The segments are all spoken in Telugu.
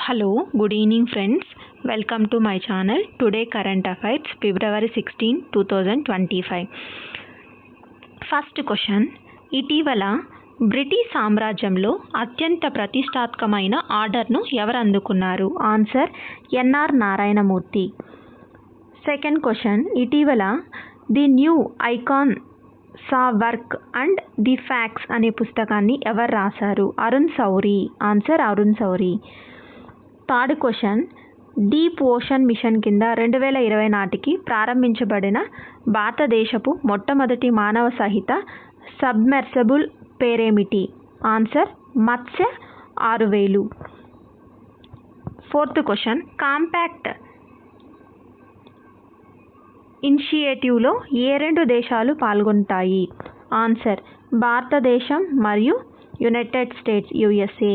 Hello, good evening friends. Welcome to my channel. Today current affairs February 16, 2025. First question. ఇటీవల బ్రిటిష్ సామ్రాజ్యంలో అత్యంత ప్రతిష్టాత్మకమైన ఆర్డర్ను ఎవరు అందుకున్నారు? Answer NR Narayanamurthy. Second question. ఇటీవల the new icon Savarkar and the facts అనే పుస్తకాన్ని ఎవరు రాశారు? Arun Shourie. Answer Arun Shourie. Third question. Deep ocean mission కింద 2020 నాటికి ప్రారంభించబడిన భారతదేశపు మొట్టమొదటి మానవ సహిత సబ్మెర్సిబుల్ పేరేమిటి? Answer Matsya 6000. Fourth question. Compact ఇనిషియేటివ్లో ఏ రెండు దేశాలు పాల్గొంటాయి? ఆన్సర్ భారతదేశం మరియు United States USA.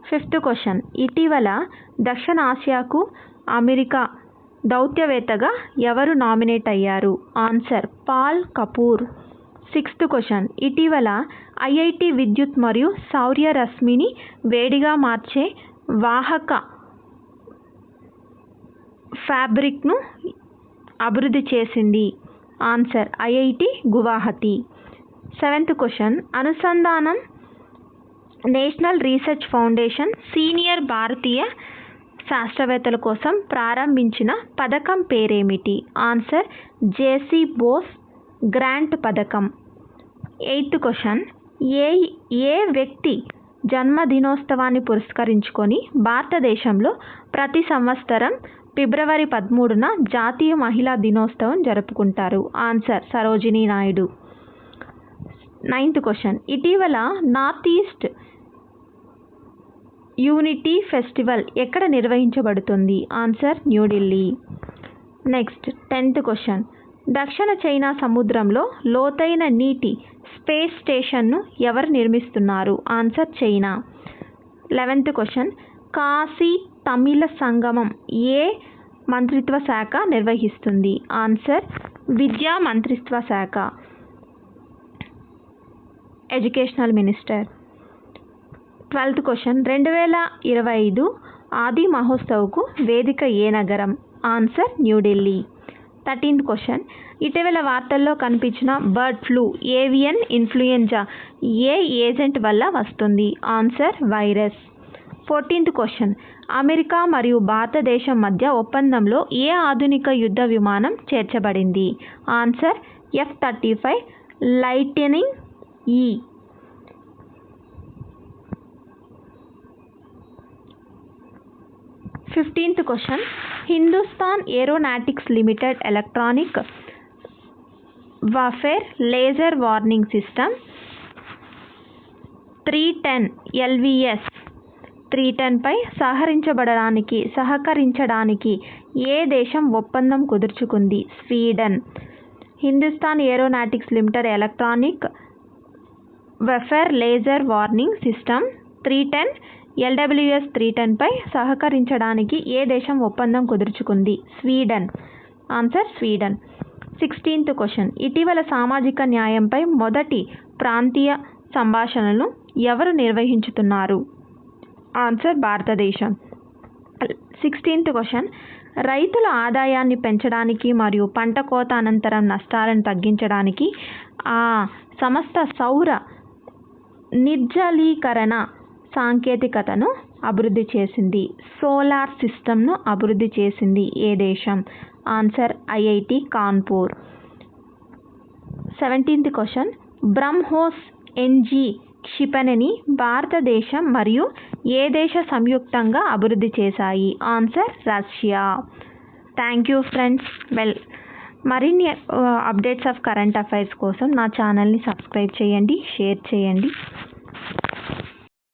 Fifth question. ఇటీవల దక్షిణాసియాకు అమెరికా దౌత్యవేత్తగా ఎవరు నామినేట్ అయ్యారు? Answer Paul Kapur. Sixth question. ఇటీవల IIT విద్యుత్ మరియు సౌర రశ్మిని వేడిగా మార్చే వాహక ఫ్యాబ్రిక్ను అభివృద్ధి చేసింది? Answer IIT Guwahati. Seventh question. అనుసంధానం నేషనల్ రీసెర్చ్ ఫౌండేషన్ సీనియర్ భారతీయ శాస్త్రవేత్తల కోసం ప్రారంభించిన పథకం పేరేమిటి? ఆన్సర్ JC బోస్ గ్రాంట్ పథకం. Eighth question. ఏ వ్యక్తి జన్మదినోత్సవాన్ని పురస్కరించుకొని భారతదేశంలో ప్రతి సంవత్సరం ఫిబ్రవరి 13న జాతీయ మహిళా దినోత్సవం జరుపుకుంటారు? Answer Sarojini Naidu. Ninth question. ఇటీవల నార్త్ ఈస్ట్ యూనిటీ ఫెస్టివల్ ఎక్కడ నిర్వహించబడుతుంది? Answer New Delhi. Next 10th question. దక్షిణ చైనా సముద్రంలో లోతైన నీటి స్పేస్ స్టేషన్ను ఎవరు నిర్మిస్తున్నారు? Answer China. 11th question. Kashi Tamil Sangamam ఏ మంత్రిత్వ శాఖ నిర్వహిస్తుంది? ఆన్సర్ విద్యా మంత్రిత్వ శాఖ, ఎడ్యుకేషనల్ మినిస్టర్. 12th question. 2025 ఆది మహోత్సవ్కు వేదిక ఏ నగరం? ఆన్సర్ న్యూఢిల్లీ. 13th question. ఇటీవల వార్తల్లో కనిపించిన బర్డ్ ఫ్లూ ఏవియన్ ఇన్ఫ్లుయెంజా ఏ ఏజెంట్ వల్ల వస్తుంది? Answer virus. 14th question. America మరియు భారతదేశం మధ్య ఒప్పందంలో ఏ ఆధునిక యుద్ధ విమానం చేర్చబడింది? Answer F-35 lightning E. 15th question. Hindustan aeronautics limited electronic warfare laser warning system 310 LVS 310 పై సహకరించడానికి ఏ దేశం ఒప్పందం కుదుర్చుకుంది? Sweden. Hindustan aeronautics limited electronic warfare laser warning system 310 LWS 310 పై సహకరించడానికి ఏ దేశం ఒప్పందం కుదుర్చుకుంది? Sweden. Answer Sweden. 16th question. ఇటీవల సామాజిక న్యాయంపై మొదటి ప్రాంతీయ సంభాషణను ఎవరు నిర్వహించుతున్నారు? ఆన్సర్ భారతదేశం. 16th question. రైతుల ఆదాయాన్ని పెంచడానికి మరియు పంట కోత అనంతరం నష్టాలను తగ్గించడానికి ఆ సంస్థ సౌర నిర్జలీకరణ సాంకేతికతను అభివృద్ధి చేసింది? సోలార్ సిస్టమ్ను అభివృద్ధి చేసింది ఏ దేశం? Answer IIT Kanpur. 17th question. BrahMos NG క్షిపణిని భారతదేశం మరియు ఏ దేశ సంయుక్తంగా అభివృద్ధి చేశాయి? Answer Russia. Thank you friends. మరిన్ని అప్డేట్స్ ఆఫ్ కరెంట్ అఫైర్స్ కోసం నా ఛానల్ని సబ్స్క్రైబ్ చేయండి, షేర్ చేయండి.